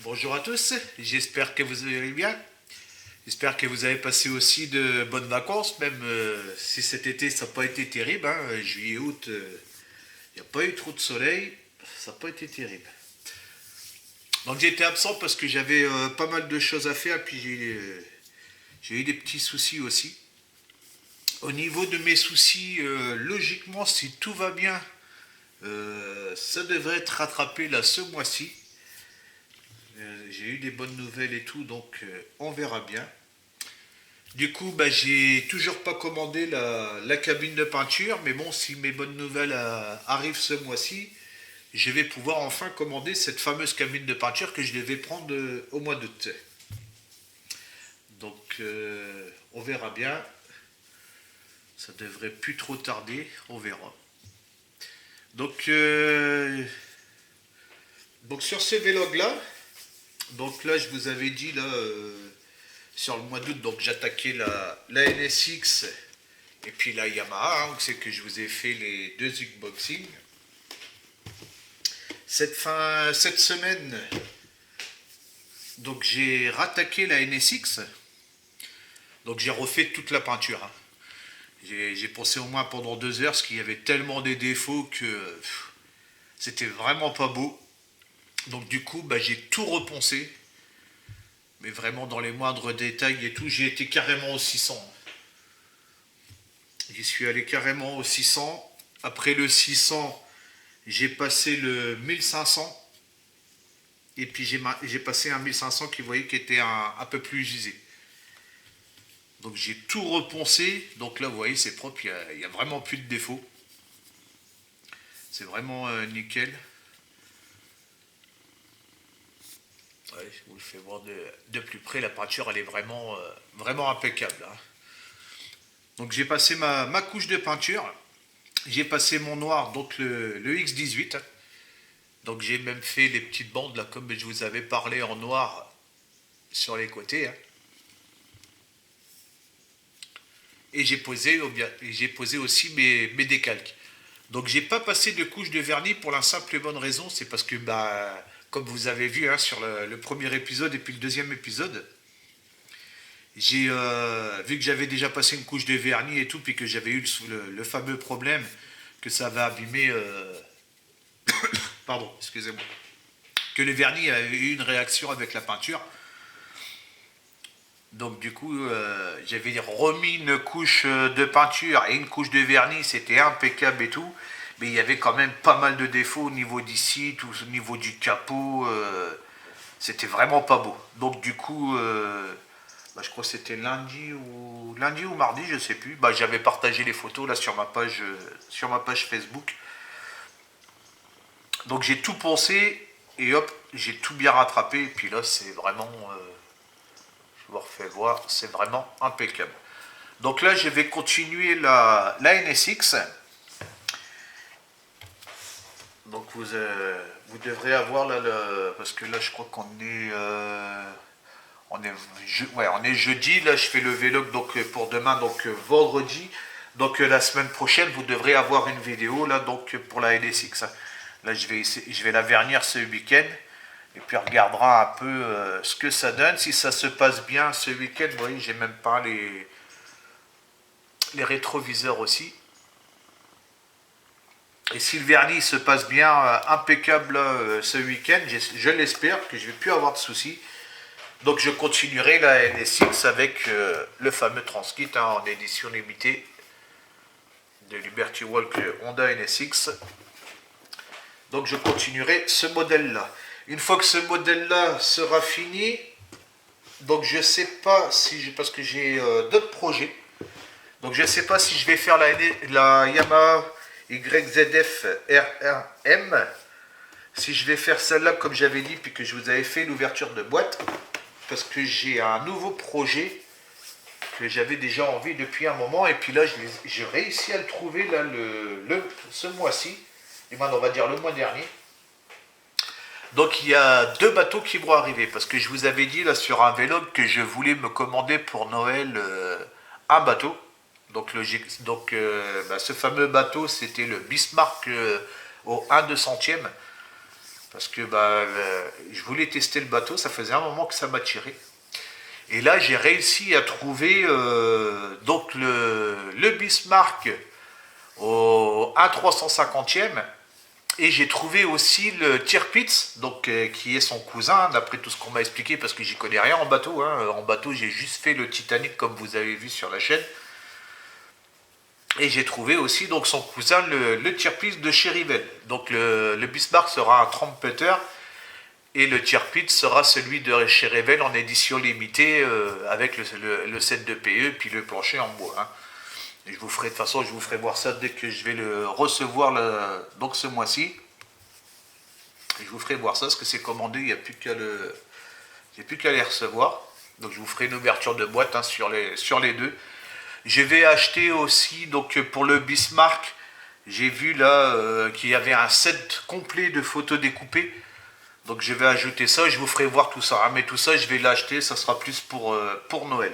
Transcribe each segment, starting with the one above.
Bonjour à tous, j'espère que vous allez bien. J'espère que vous avez passé aussi de bonnes vacances, même si cet été ça n'a pas été terrible. Juillet, août, il n'y a pas eu trop de soleil, ça n'a pas été terrible. Donc j'étais absent parce que j'avais pas mal de choses à faire, puis j'ai eu des petits soucis aussi. Au niveau de mes soucis, logiquement, si tout va bien, ça devrait être rattrapé là ce mois-ci. J'ai eu des bonnes nouvelles et tout, donc on verra bien. Du coup, j'ai toujours pas commandé la cabine de peinture, mais bon, si mes bonnes nouvelles arrivent ce mois-ci, je vais pouvoir enfin commander cette fameuse cabine de peinture que je devais prendre au mois d'août. Donc, on verra bien. Ça devrait plus trop tarder, on verra. Donc, sur ce vlog-là, donc là, je vous avais dit là, sur le mois d'août, donc j'attaquais la NSX et puis la Yamaha, c'est que je vous ai fait les deux unboxings. Cette semaine, donc j'ai rattaqué la NSX, donc j'ai refait toute la peinture. J'ai pensé au moins pendant 2 heures, parce qu'il y avait tellement des défauts que c'était vraiment pas beau. Donc du coup, j'ai tout reponcé. Mais vraiment dans les moindres détails et tout, j'ai été carrément au 600. J'y suis allé carrément au 600. Après le 600, j'ai passé le 1500. Et puis j'ai passé un 1500 qui, vous voyez, qui était un peu plus usé. Donc j'ai tout reponcé. Donc là, vous voyez, c'est propre. Il n'y a vraiment plus de défauts. C'est vraiment nickel. Ouais, je vous le fais voir de plus près. La peinture, elle est vraiment impeccable. Donc j'ai passé ma couche de peinture. J'ai passé mon noir, donc le X18. Donc j'ai même fait les petites bandes, là, comme je vous avais parlé, en noir sur les côtés. Et j'ai posé aussi mes décalques. Donc j'ai pas passé de couche de vernis pour la simple et bonne raison, c'est parce que comme vous avez vu sur le premier épisode et puis le deuxième épisode, j'ai vu que j'avais déjà passé une couche de vernis et tout, puis que j'avais eu le fameux problème que ça avait abîmé, pardon, excusez-moi, que le vernis avait eu une réaction avec la peinture. Donc du coup, j'avais remis une couche de peinture et une couche de vernis, c'était impeccable et tout. Mais il y avait quand même pas mal de défauts au niveau d'ici, tout au niveau du capot. C'était vraiment pas beau. Donc du coup, je crois que c'était lundi ou mardi, je sais plus. J'avais partagé les photos là sur ma page Facebook. Donc j'ai tout poncé et hop, j'ai tout bien rattrapé. Et puis là, c'est vraiment, je vous refais voir, c'est vraiment impeccable. Donc là, je vais continuer la NSX. Donc vous devrez avoir là, parce que là je crois qu'on est, on est jeudi, là je fais le vlog donc pour demain, donc vendredi. Donc la semaine prochaine, vous devrez avoir une vidéo là donc pour la NSX. Là je vais la vernir ce week-end. Et puis on regardera un peu ce que ça donne. Si ça se passe bien ce week-end, vous voyez, j'ai même pas les rétroviseurs aussi. Et si le vernis se passe bien, impeccable ce week-end, je l'espère que je ne vais plus avoir de soucis. Donc je continuerai la NSX avec le fameux Transkit en édition limitée de Liberty Walk Honda NSX. Donc je continuerai ce modèle-là. Une fois que ce modèle-là sera fini, donc je ne sais pas si, parce que j'ai d'autres projets. Donc je ne sais pas si je vais faire la Yamaha YZF R1M, si je vais faire celle-là comme j'avais dit, puis que je vous avais fait l'ouverture de boîte, parce que j'ai un nouveau projet que j'avais déjà envie depuis un moment, et puis là j'ai réussi à le trouver là, ce mois-ci, et maintenant on va dire le mois dernier. Donc il y a 2 bateaux qui vont arriver, parce que je vous avais dit là sur un vlog que je voulais me commander pour Noël un bateau. Donc, ce fameux bateau, c'était le Bismarck au 1/200e. Parce que je voulais tester le bateau, ça faisait un moment que ça m'attirait. Et là, j'ai réussi à trouver donc le Bismarck au 1,350e. Et j'ai trouvé aussi le Tirpitz, donc qui est son cousin, d'après tout ce qu'on m'a expliqué, parce que j'y connais rien en bateau. Hein. En bateau, j'ai juste fait le Titanic, comme vous avez vu sur la chaîne. Et j'ai trouvé aussi donc son cousin, le Tirpitz de chez Rivel. Donc le Bismarck sera un trompeter et le Tirpitz sera celui de chez Rivel en édition limitée avec le set de PE puis le plancher en bois. Hein. Et je vous ferai de toute façon, je vous ferai voir ça dès que je vais le recevoir donc ce mois-ci. Je vous ferai voir ça parce que c'est commandé, il n'y a plus qu'à les recevoir. Donc je vous ferai une ouverture de boîte hein, sur les deux. Je vais acheter aussi, donc pour le Bismarck, j'ai vu là qu'il y avait un set complet de photos découpées. Donc je vais ajouter ça, je vous ferai voir tout ça. Hein, mais tout ça, je vais l'acheter, ça sera plus pour Noël.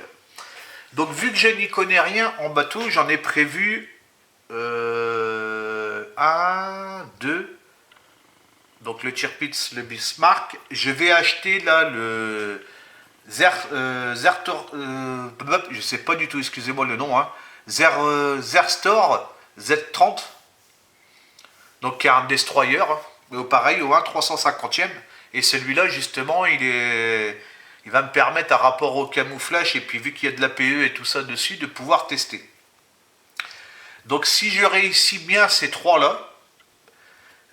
Donc vu que je n'y connais rien en bateau, j'en ai prévu 1, 2. Donc le Tirpitz, le Bismarck. Je vais acheter là le Zertor, je sais pas du tout, excusez-moi le nom, hein. Zerstor Z30, donc qui est un destroyer, pareil au 1,350e, et celui-là justement il va me permettre à rapport au camouflage, et puis vu qu'il y a de la PE et tout ça dessus, de pouvoir tester. Donc si je réussis bien ces trois-là,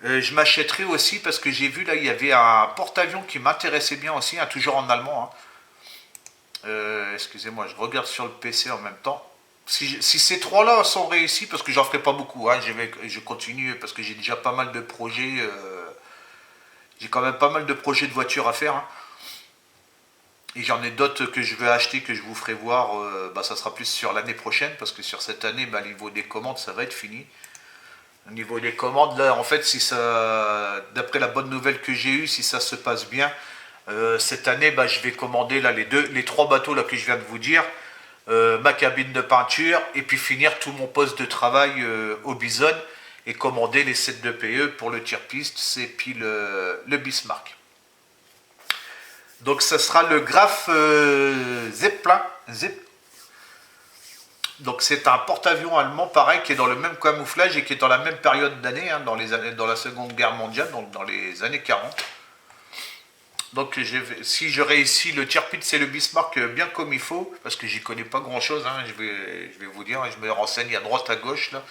je m'achèterai aussi, parce que j'ai vu là, il y avait un porte-avions qui m'intéressait bien aussi, hein, toujours en allemand, hein. Excusez-moi, je regarde sur le PC en même temps. Si ces trois-là sont réussis, parce que j'en ferai pas beaucoup, hein, je continue parce que j'ai déjà pas mal de projets. J'ai quand même pas mal de projets de voitures à faire. Hein. Et j'en ai d'autres que je vais acheter, que je vous ferai voir. Ça sera plus sur l'année prochaine, parce que sur cette année, au niveau des commandes, ça va être fini. Au niveau des commandes, là, en fait, si ça, d'après la bonne nouvelle que j'ai eue, si ça se passe bien, cette année, je vais commander là, les trois bateaux là, que je viens de vous dire, ma cabine de peinture, et puis finir tout mon poste de travail au Bison, et commander les sets de PE pour le Tirpitz et puis le Bismarck. Donc ça sera le Graf Zeppelin. Donc c'est un porte-avions allemand pareil qui est dans le même camouflage et qui est dans la même période d'année, hein, dans la Seconde Guerre mondiale, donc dans les années 40. Donc si je réussis le Tirpitz et le Bismarck bien comme il faut, parce que j'y connais pas grand chose, hein, je vais vous dire, je me renseigne à droite à gauche là.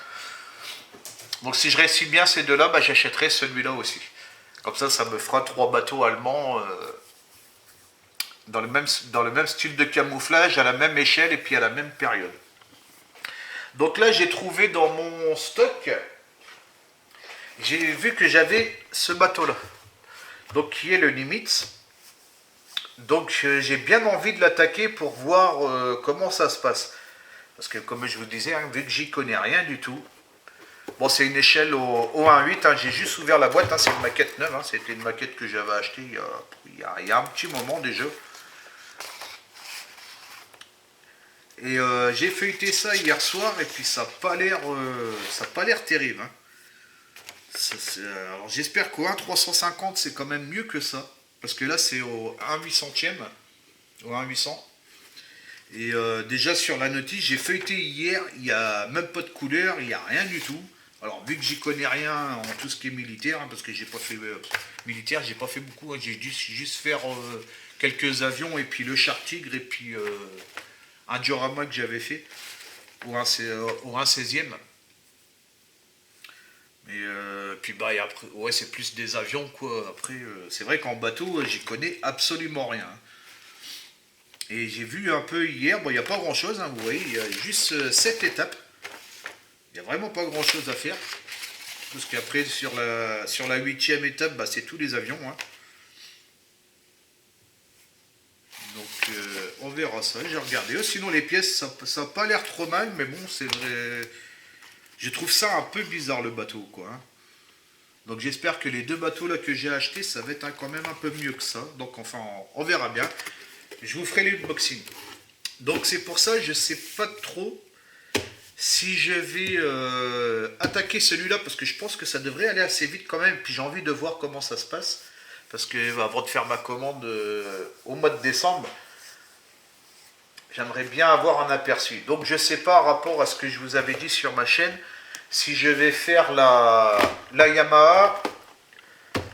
Donc si je réussis bien ces deux-là, j'achèterai celui-là aussi. Comme ça me fera trois bateaux allemands dans le même style de camouflage, à la même échelle et puis à la même période. Donc là j'ai trouvé dans mon stock, j'ai vu que j'avais ce bateau-là. Donc qui est le Nimitz. Donc j'ai bien envie de l'attaquer pour voir comment ça se passe. Parce que comme je vous disais, hein, vu que j'y connais rien du tout, bon c'est une échelle au 1.8, hein, j'ai juste ouvert la boîte, hein, c'est une maquette neuve, hein, c'était une maquette que j'avais achetée il y a un petit moment déjà. Et j'ai feuilleté ça hier soir et puis ça n'a pas l'air terrible. Hein. Alors j'espère qu'au 1.350 c'est quand même mieux que ça. Parce que là c'est au 1.800e. Au 1.800. Et déjà sur la notice, j'ai feuilleté hier, il n'y a même pas de couleur, il n'y a rien du tout. Alors vu que j'y connais rien en tout ce qui est militaire, hein, parce que j'ai pas fait militaire, j'ai pas fait beaucoup, hein, j'ai dû juste faire quelques avions et puis le Char Tigre et puis un diorama que j'avais fait au 1.16e. Mais puis après, ouais, c'est plus des avions quoi. Après, c'est vrai qu'en bateau, j'y connais absolument rien. Et j'ai vu un peu hier, il n'y a pas grand chose, hein, vous voyez, il y a juste 7 étapes. Il n'y a vraiment pas grand chose à faire. Parce qu'après, sur la 8e étape, c'est tous les avions. Hein. Donc, on verra ça. J'ai regardé. Sinon, les pièces, ça n'a pas l'air trop mal, mais bon, c'est vrai. Je trouve ça un peu bizarre, le bateau, quoi. Hein. Donc, j'espère que les deux bateaux là que j'ai achetés, ça va être quand même un peu mieux que ça. Donc, enfin, on verra bien. Je vous ferai l'unboxing. Donc, c'est pour ça, je ne sais pas trop si je vais attaquer celui-là, parce que je pense que ça devrait aller assez vite quand même, puis j'ai envie de voir comment ça se passe, parce que avant de faire ma commande au mois de décembre, j'aimerais bien avoir un aperçu. Donc je ne sais pas, par rapport à ce que je vous avais dit sur ma chaîne, si je vais faire la Yamaha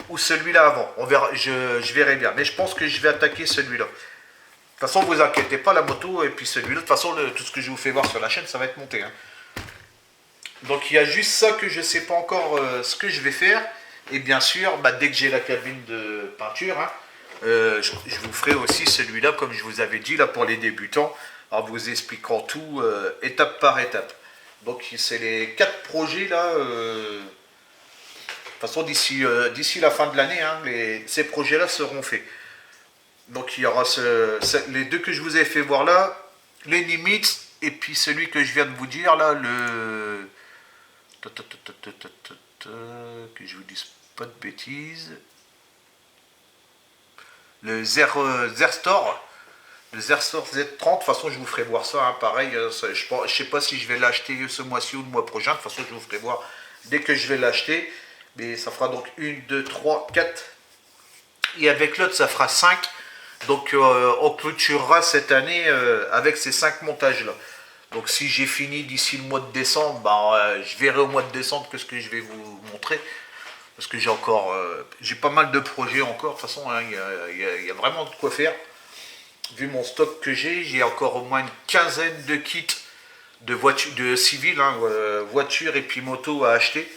ou celui-là avant. On verra, je verrai bien. Mais je pense que je vais attaquer celui-là. De toute façon, vous inquiétez pas, la moto et puis celui-là. De toute façon, tout ce que je vous fais voir sur la chaîne, ça va être monté. Hein. Donc il y a juste ça que je ne sais pas encore ce que je vais faire. Et bien sûr, bah, dès que j'ai la cabine de peinture, hein, je vous ferai aussi celui-là, comme je vous avais dit, là pour les débutants, en vous expliquant tout étape par étape. Donc c'est les 4 projets là. De toute façon, d'ici la fin de l'année, hein, ces projets-là seront faits. Donc il y aura les deux que je vous ai fait voir là, les limites, et puis celui que je viens de vous dire là, le... que je vous dise pas de bêtises. Le Zerstor. Le Zerstor Z30, de toute façon je vous ferai voir ça, hein, pareil, je ne sais pas si je vais l'acheter ce mois-ci ou le mois prochain, de toute façon je vous ferai voir dès que je vais l'acheter, mais ça fera donc 1, 2, 3, 4, et avec l'autre ça fera 5, donc on clôturera cette année avec ces 5 montages là. Donc si j'ai fini d'ici le mois de décembre, bah, je verrai au mois de décembre que ce que je vais vous montrer, parce que j'ai pas mal de projets encore, de toute façon hein, y a vraiment de quoi faire. Vu mon stock que j'ai encore au moins une quinzaine de kits de voitures, de civils, hein, voitures et puis motos à acheter.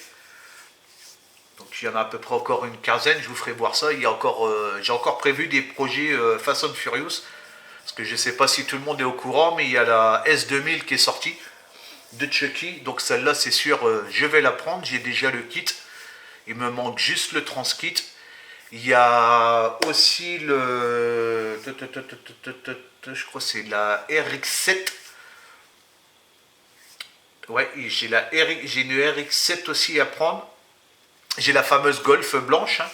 Donc il y en a à peu près encore une quinzaine, je vous ferai voir ça. J'ai encore prévu des projets Fast and Furious, parce que je ne sais pas si tout le monde est au courant, mais il y a la S2000 qui est sortie de Chucky. Donc celle-là, c'est sûr, je vais la prendre. J'ai déjà le kit. Il me manque juste le transkit. Il y a aussi je crois que c'est la RX7. Ouais, j'ai une RX7 aussi à prendre. J'ai la fameuse Golf blanche. Hein,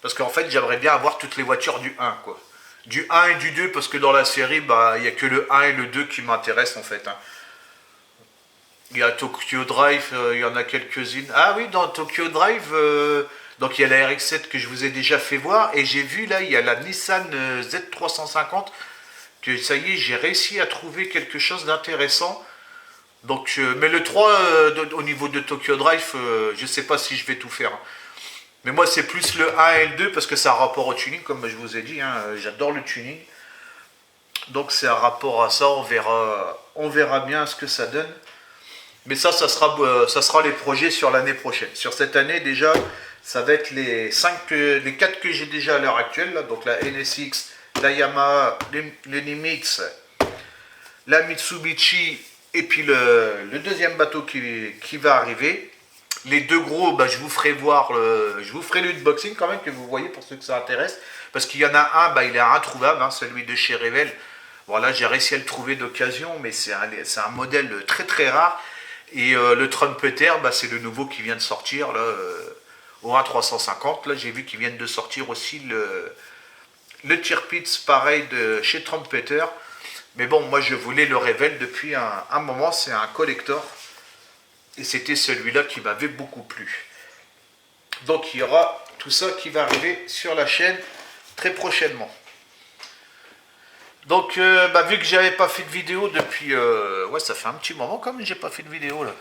parce qu'en fait, j'aimerais bien avoir toutes les voitures du 1, quoi. Du 1 et du 2, parce que dans la série, bah, il n'y a que le 1 et le 2 qui m'intéressent, en fait. Hein. Il y a Tokyo Drive, il y en a quelques-unes. Ah oui, dans Tokyo Drive, donc il y a la RX-7 que je vous ai déjà fait voir. Et j'ai vu là, il y a la Nissan Z350. Que ça y est, j'ai réussi à trouver quelque chose d'intéressant. Donc, mais le 3, au niveau de Tokyo Drive, je ne sais pas si je vais tout faire. Mais moi, c'est plus le 1 et le 2 parce que c'est un rapport au tuning, comme je vous ai dit. Hein, j'adore le tuning. Donc, c'est un rapport à ça. On verra bien ce que ça donne. Mais ça sera les projets sur l'année prochaine. Sur cette année, déjà, ça va être les 4 que j'ai déjà à l'heure actuelle. Là, donc la NSX, la Yamaha, les Nimitz, la Mitsubishi, et puis le deuxième bateau qui va arriver. Les deux gros, bah, je vous ferai l'unboxing quand même, que vous voyez pour ceux que ça intéresse. Parce qu'il y en a un, bah, il est introuvable, hein, celui de chez Revell. Voilà, j'ai réussi à le trouver d'occasion, mais c'est un modèle très très rare. Et le Trumpeter, bah, c'est le nouveau qui vient de sortir, là, au 1.350. Là, j'ai vu qu'ils viennent de sortir aussi le Tirpitz, pareil, de chez Trumpeter. Mais bon, moi, je voulais le Revell depuis un moment. C'est un collector. Et c'était celui-là qui m'avait beaucoup plu. Donc, il y aura tout ça qui va arriver sur la chaîne très prochainement. Donc, bah, vu que j'avais pas fait de vidéo depuis... ouais, ça fait un petit moment quand même que j'ai pas fait de vidéo, là.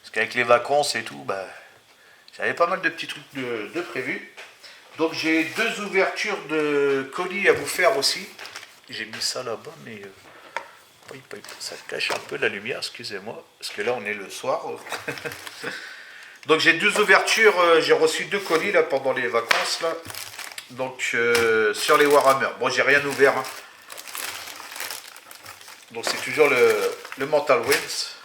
Parce qu'avec les vacances et tout, bah, j'avais pas mal de petits trucs de prévus. Donc, j'ai 2 ouvertures de colis à vous faire aussi. J'ai mis ça là-bas, mais... ça cache un peu la lumière, excusez-moi. Parce que là, on est le soir. Donc, j'ai 2 ouvertures. J'ai reçu 2 colis, là, pendant les vacances, là. Donc, sur les Warhammer. Bon, j'ai rien ouvert, hein. Donc c'est toujours le Mental Winds.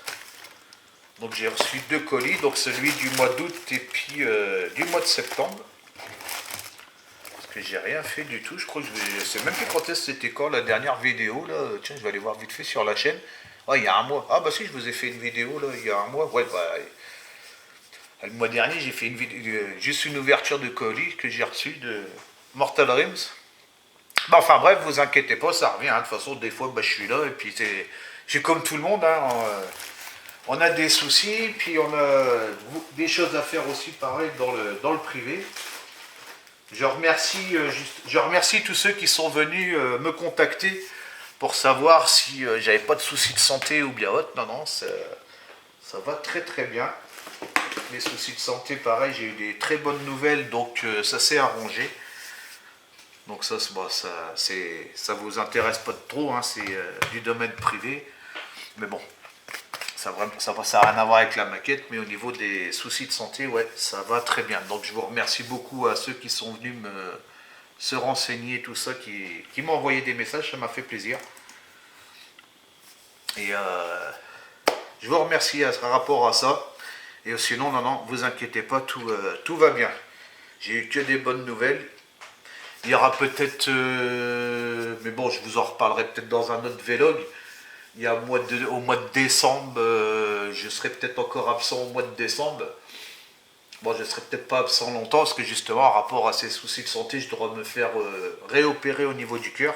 Donc j'ai reçu 2 colis, donc celui du mois d'août et puis du mois de septembre. Parce que j'ai rien fait du tout, je crois que je sais même plus quand c'était quand la dernière vidéo là. Tiens, je vais aller voir vite fait sur la chaîne. Ah, il y a un mois. Ah bah si, je vous ai fait une vidéo là, il y a un mois. Ouais, bah, le mois dernier, j'ai fait une vidéo, juste une ouverture de colis que j'ai reçu de Mortal Rims. Bah, enfin bref, vous inquiétez pas, ça revient. Hein. De toute façon, des fois, bah, je suis là et puis j'ai comme tout le monde. Hein, On a des soucis, puis on a des choses à faire aussi pareil dans le privé. Je remercie tous ceux qui sont venus me contacter pour savoir si j'avais pas de soucis de santé ou bien autre. Non, non, ça va très très bien. Les soucis de santé, pareil, j'ai eu des très bonnes nouvelles, donc ça s'est arrangé. Donc ça, bon, ça vous intéresse pas trop, hein, c'est du domaine privé. Mais bon, ça n'a rien à voir avec la maquette, mais au niveau des soucis de santé, ouais, ça va très bien. Donc je vous remercie beaucoup à ceux qui sont venus se renseigner, tout ça, qui m'ont envoyé des messages, ça m'a fait plaisir. Et je vous remercie à rapport à ça. Et sinon, non, vous inquiétez pas, tout va bien. J'ai eu que des bonnes nouvelles. Il y aura peut-être, mais bon, je vous en reparlerai peut-être dans un autre vlog. Il y a au mois de décembre, je serai peut-être encore absent au mois de décembre. Bon, je ne serai peut-être pas absent longtemps parce que justement, en rapport à ces soucis de santé, je dois me faire réopérer au niveau du cœur.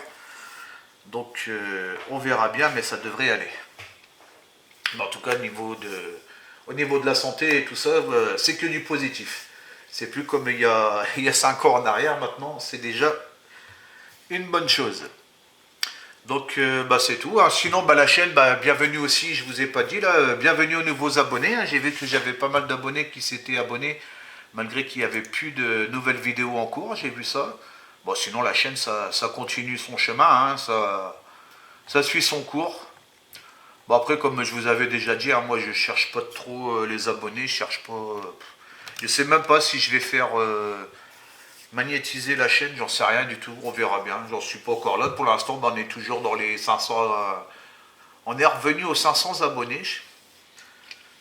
Donc, on verra bien, mais ça devrait aller. Mais en tout cas, au niveau de la santé et tout ça, c'est que du positif. C'est plus comme il y a 5 ans en arrière maintenant, c'est déjà une bonne chose. Donc c'est tout. Hein. Sinon la chaîne, bienvenue aussi, je vous ai pas dit là, bienvenue aux nouveaux abonnés. Hein. J'ai vu que j'avais pas mal d'abonnés qui s'étaient abonnés malgré qu'il n'y avait plus de nouvelles vidéos en cours, j'ai vu ça. Bon sinon la chaîne ça continue son chemin, hein. Ça suit son cours. Bon après comme je vous avais déjà dit, hein, moi je cherche pas trop les abonnés, je cherche pas. Je sais même pas si je vais faire magnétiser la chaîne, j'en sais rien du tout, on verra bien, j'en suis pas encore là. Pour l'instant, on est toujours dans les 500. On est revenu aux 500 abonnés.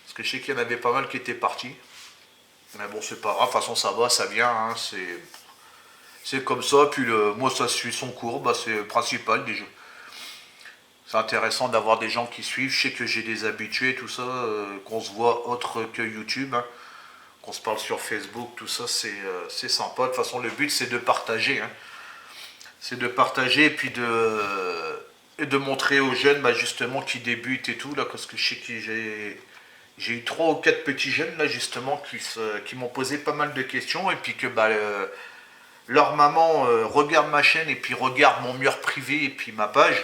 Parce que je sais qu'il y en avait pas mal qui étaient partis. Mais bon, c'est pas grave, de toute façon, ça va, ça vient. Hein, c'est comme ça, puis moi, ça suit son cours, c'est le principal déjà. C'est intéressant d'avoir des gens qui suivent. Je sais que j'ai des habitués, tout ça, qu'on se voit autre que YouTube. Hein. On se parle sur Facebook, tout ça, c'est sympa. De toute façon, le but, c'est de partager. Hein. C'est de partager et puis de montrer aux jeunes, justement, qui débutent et tout. Là, parce que je sais que j'ai eu 3 ou 4 petits jeunes, là, justement, qui m'ont posé pas mal de questions. Et puis que leur maman regarde ma chaîne et puis regarde mon mur privé et puis ma page.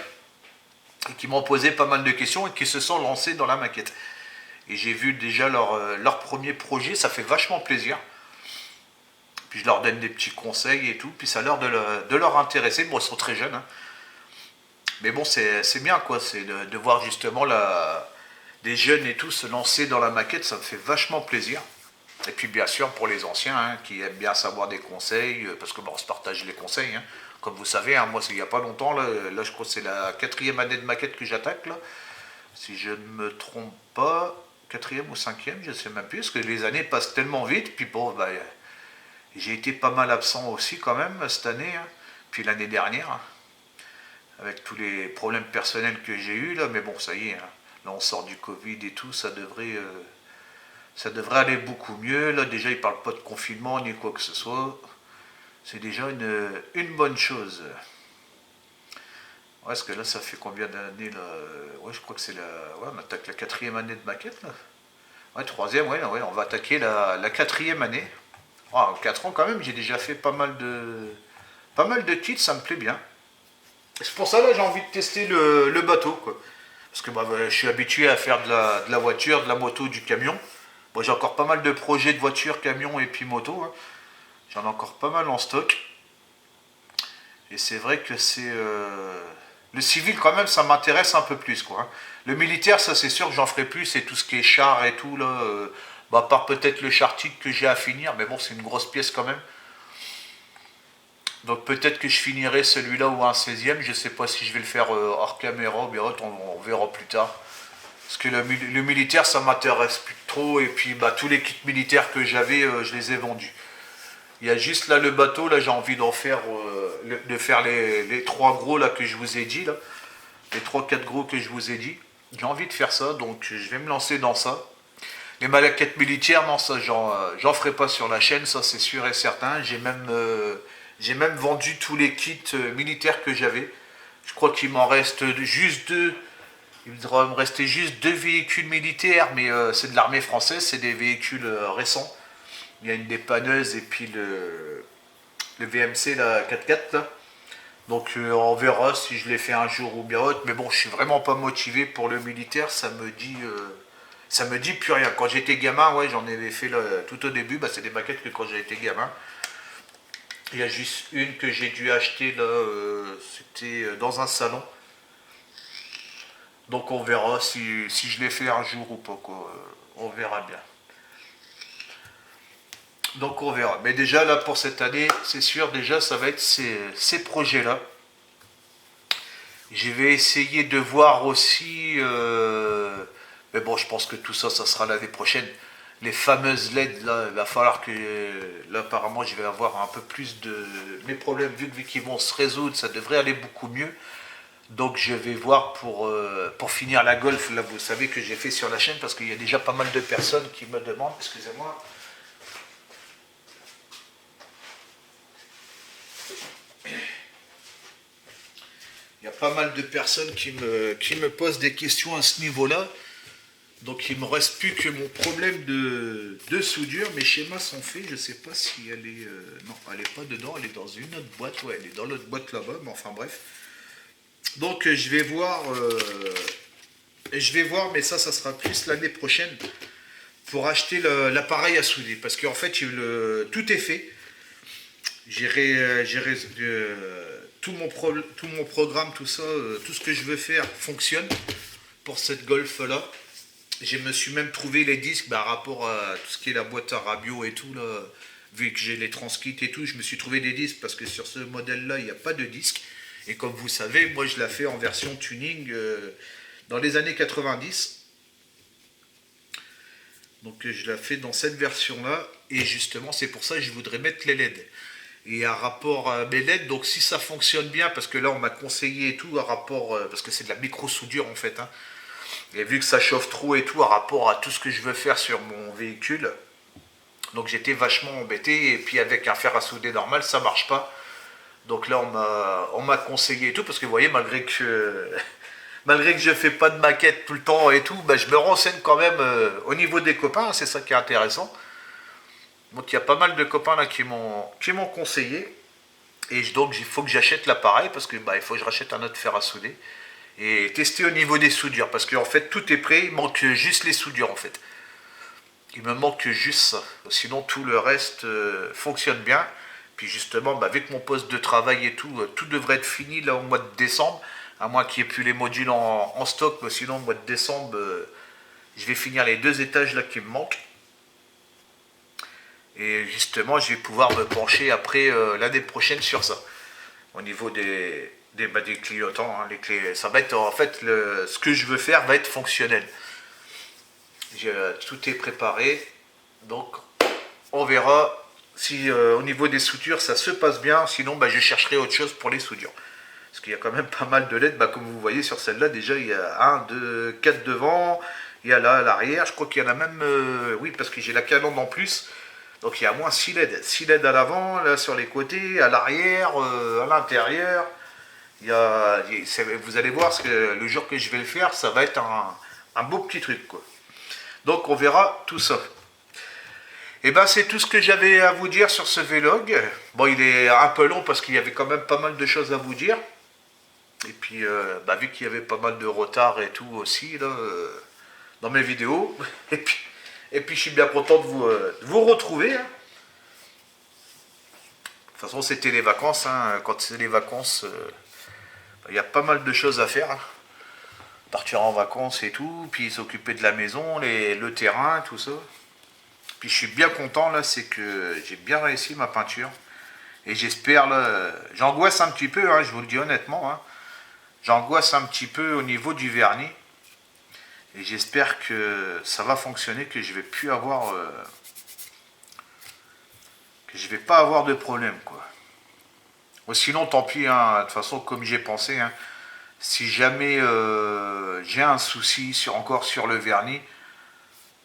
Et qui m'ont posé pas mal de questions et qui se sont lancés dans la maquette. Et j'ai vu déjà leur premier projet, ça fait vachement plaisir. Puis je leur donne des petits conseils et tout, puis ça a l'air de leur intéresser. Bon, ils sont très jeunes, hein. Mais bon, c'est bien, quoi. C'est de voir justement des jeunes et tout se lancer dans la maquette, ça me fait vachement plaisir. Et puis bien sûr, pour les anciens, hein, qui aiment bien savoir des conseils, parce que on se partage les conseils. Hein. Comme vous savez, hein, moi, il n'y a pas longtemps, là, je crois que c'est la 4e année de maquette que j'attaque, là. Si je ne me trompe pas, 4e ou 5e, je ne sais même plus, parce que les années passent tellement vite. Puis bon, j'ai été pas mal absent aussi quand même cette année, hein, puis l'année dernière, hein, avec tous les problèmes personnels que j'ai eus, là, mais bon, ça y est, hein, là on sort du Covid et tout, ça devrait aller beaucoup mieux. Là déjà, ils ne parlent pas de confinement ni quoi que ce soit, c'est déjà une bonne chose. Ouais, parce que là, ça fait combien d'années là? Ouais, je crois que c'est ouais, on attaque la 4e année de maquette là. Ouais, 3e, ouais, on va attaquer la 4e année. En 4 ans quand même, j'ai déjà fait pas mal de kits, ça me plaît bien. C'est pour ça là j'ai envie de tester le bateau, quoi. Parce que je suis habitué à faire de la voiture, de la moto, du camion. Moi j'ai encore pas mal de projets de voiture, camion et puis moto. Hein. J'en ai encore pas mal en stock. Et c'est vrai que le civil quand même ça m'intéresse un peu plus, quoi. Hein. Le militaire, ça c'est sûr que j'en ferai plus, c'est tout ce qui est char et tout là. À part peut-être le chartique que j'ai à finir, mais bon c'est une grosse pièce quand même. Donc peut-être que je finirai celui-là ou un 16e, je ne sais pas si je vais le faire hors caméra ou bien on verra plus tard. Parce que le militaire ça m'intéresse plus trop et puis tous les kits militaires que j'avais, je les ai vendus. Il y a juste là le bateau, là j'ai envie d'en faire, de faire les 3 gros là que je vous ai dit, là. Les 3-4 gros que je vous ai dit. J'ai envie de faire ça, donc je vais me lancer dans ça. Les maquettes militaires, non, ça j'en ferai pas sur la chaîne, ça c'est sûr et certain. J'ai même vendu tous les kits militaires que j'avais. Je crois qu'il m'en reste juste 2 Il devrait me rester juste 2 véhicules militaires, mais c'est de l'armée française, c'est des véhicules récents. Il y a une dépanneuse et puis le VMC, la 4x4 là. Donc on verra si je l'ai fait un jour ou bien autre. Mais bon, je suis vraiment pas motivé pour le militaire, ça me dit plus rien. Quand j'étais gamin, ouais, j'en avais fait tout au début, bah, c'est des maquettes que quand j'étais gamin. Il y a juste une que j'ai dû acheter là, c'était dans un salon. Donc on verra si je l'ai fait un jour ou pas, quoi. On verra bien. Donc on verra. Mais déjà là pour cette année, c'est sûr, déjà ça va être ces projets-là. Je vais essayer de voir aussi, mais bon, je pense que tout ça, ça sera l'année prochaine. Les fameuses LED, là, il va falloir que, là, apparemment, je vais avoir un peu plus de mes problèmes, vu qu'ils vont se résoudre, ça devrait aller beaucoup mieux. Donc, je vais voir pour finir la golf, là, vous savez que j'ai fait sur la chaîne, parce qu'il y a déjà pas mal de personnes qui me demandent, excusez-moi, il y a pas mal de personnes qui me posent des questions à ce niveau-là. Donc il ne me reste plus que mon problème de soudure. Mes schémas sont faits. Je ne sais pas si elle est... non, elle n'est pas dedans. Elle est dans une autre boîte. Ouais, elle est dans l'autre boîte là-bas. Mais enfin bref. Donc je vais voir... mais ça sera plus l'année prochaine. Pour acheter l'appareil à souder. Parce qu'en fait, tout est fait. Tout mon programme, tout ça, tout ce que je veux faire fonctionne pour cette Golf là. Je me suis même trouvé les disques par rapport à tout ce qui est la boîte à radio et tout là. Vu que j'ai les transkits et tout, je me suis trouvé des disques parce que sur ce modèle là, il n'y a pas de disque. Et comme vous savez, moi je l'ai fait en version tuning dans les années 90. Donc je l'ai fait dans cette version là. Et justement, c'est pour ça que je voudrais mettre les LED. Et à rapport à mes LED, donc si ça fonctionne bien, parce que là on m'a conseillé et tout, à rapport, parce que c'est de la micro-soudure en fait, hein, et vu que ça chauffe trop et tout, à rapport à tout ce que je veux faire sur mon véhicule, donc j'étais vachement embêté, et puis avec un fer à souder normal, ça marche pas. Donc là on m'a conseillé et tout, parce que vous voyez, malgré que je fais pas de maquette tout le temps et tout, bah, je me renseigne quand même au niveau des copains, c'est ça qui est intéressant. Donc il y a pas mal de copains là qui m'ont conseillé. Et donc il faut que j'achète l'appareil parce que bah, il faut que je rachète un autre fer à souder. Et tester au niveau des soudures. Parce qu'en fait tout est prêt, il manque juste les soudures en fait. Il me manque juste ça. Sinon tout le reste fonctionne bien. Puis justement, bah, avec mon poste de travail et tout, tout devrait être fini là au mois de décembre. À moins qu'il n'y ait plus les modules en stock. Mais sinon au mois de décembre, je vais finir les 2 étages là qui me manquent. Et justement, je vais pouvoir me pencher après l'année prochaine sur ça. Au niveau des clignotants, hein, les clés, ça va être en fait ce que je veux faire va être fonctionnel. Tout est préparé, donc on verra si au niveau des soudures ça se passe bien. Sinon, bah, je chercherai autre chose pour les soudures. Parce qu'il y a quand même pas mal de LED, bah, comme vous voyez sur celle-là, déjà il y a 1, 2, 4 devant, il y a là à l'arrière, je crois qu'il y en a même, oui, parce que j'ai la calandre en plus. Donc il y a moins 6 LED. 6 LED à l'avant, là sur les côtés, à l'arrière, à l'intérieur. Vous allez voir, que le jour que je vais le faire, ça va être un beau petit truc, quoi. Donc on verra tout ça. Et ben c'est tout ce que j'avais à vous dire sur ce vlog. Bon, il est un peu long parce qu'il y avait quand même pas mal de choses à vous dire. Et puis, bah, vu qu'il y avait pas mal de retard et tout aussi, là, dans mes vidéos. Et puis je suis bien content de vous retrouver. Hein. De toute façon, c'était les vacances. Hein. Quand c'est les vacances, il y a pas mal de choses à faire. Hein. Partir en vacances et tout, puis s'occuper de la maison, le terrain, tout ça. Puis je suis bien content là, c'est que j'ai bien réussi ma peinture. Et j'espère là, j'angoisse un petit peu, hein, je vous le dis honnêtement. Hein. J'angoisse un petit peu au niveau du vernis. Et j'espère que ça va fonctionner, que je vais plus avoir, que je vais pas avoir de problème, quoi. Ou sinon, tant pis. Hein, de toute façon, comme j'ai pensé, hein, si jamais j'ai un souci encore sur le vernis,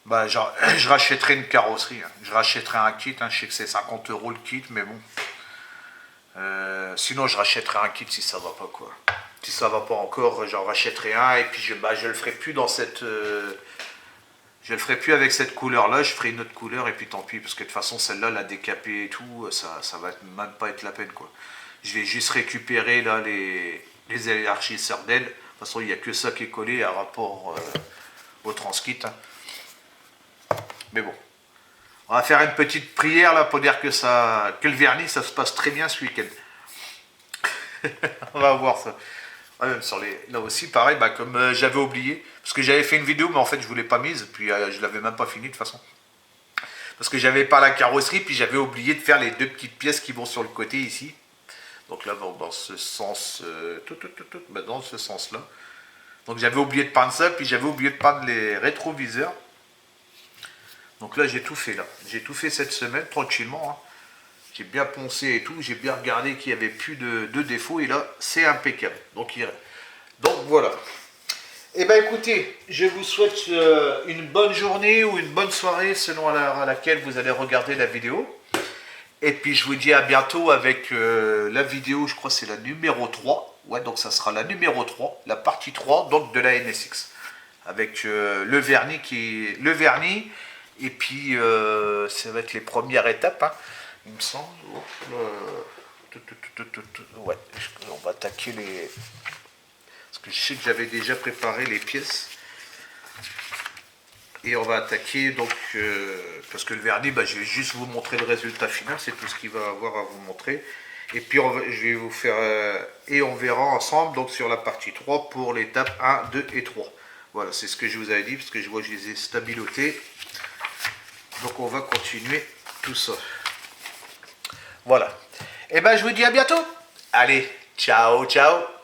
bah, je rachèterai une carrosserie. Hein. Je rachèterai un kit. Hein, je sais que c'est 50 € le kit, mais bon. Sinon, je rachèterai un kit si ça va pas, quoi. Si ça va pas encore, j'en rachèterai un et puis je le ferai plus dans cette... je le ferai plus avec cette couleur-là, je ferai une autre couleur et puis tant pis, parce que de toute façon celle-là, la décapée et tout, ça va même pas être la peine quoi. Je vais juste récupérer là les élargisseurs d'aile. De toute façon, il n'y a que ça qui est collé à rapport au Transkit. Hein. Mais bon. On va faire une petite prière là pour dire que le vernis, ça se passe très bien ce week-end. On va voir ça. Ouais, même sur là aussi, pareil, comme j'avais oublié, parce que j'avais fait une vidéo, mais en fait je ne voulais pas mise, puis je l'avais même pas fini de toute façon. Parce que j'avais pas la carrosserie, puis j'avais oublié de faire les deux petites pièces qui vont sur le côté ici. Donc là, dans ce sens, dans ce sens-là. Donc j'avais oublié de peindre ça, puis j'avais oublié de peindre les rétroviseurs. Donc là, j'ai tout fait là. J'ai tout fait cette semaine, tranquillement. Hein. J'ai bien poncé et tout. J'ai bien regardé qu'il n'y avait plus de défauts. Et là, c'est impeccable. Donc voilà. Eh bien écoutez, je vous souhaite une bonne journée ou une bonne soirée selon à laquelle vous allez regarder la vidéo. Et puis je vous dis à bientôt avec la vidéo, je crois que c'est la numéro 3. Ouais, donc ça sera la numéro 3, la partie 3 donc de la NSX. Avec le vernis. Et puis ça va être les premières étapes, hein, il me semble. Ouais, on va attaquer les... Parce que je sais que j'avais déjà préparé les pièces. Et on va attaquer donc, parce que le vernis, je vais juste vous montrer le résultat final, c'est tout ce qu'il va avoir à vous montrer. Et puis je vais vous faire, et on verra ensemble donc sur la partie 3 pour l'étape 1, 2 et 3. Voilà, c'est ce que je vous avais dit, parce que je vois que je les ai stabilotés. Donc on va continuer tout ça. Voilà. Et je vous dis à bientôt. Allez, ciao, ciao.